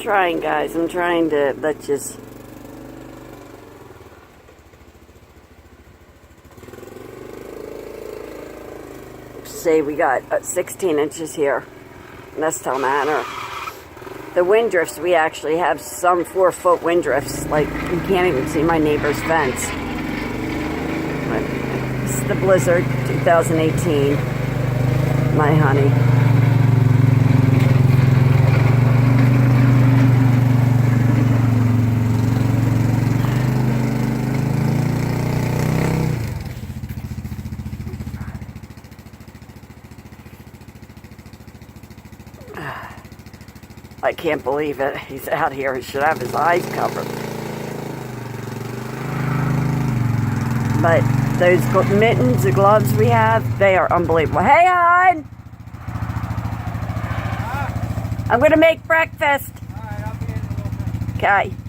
trying, guys. I'm trying to, let's just... See, we got 16 inches here in Estill Manor. The wind drifts, we actually have some 4-foot wind drifts. Like, you can't even see my neighbor's fence. But this is the blizzard 2018. My honey. I can't believe it. He's out here. He should have his eyes covered. But those mittens, the gloves we have, they are unbelievable. Hey, hon! I'm going to make breakfast. All right, I'll be in a little bit. Okay.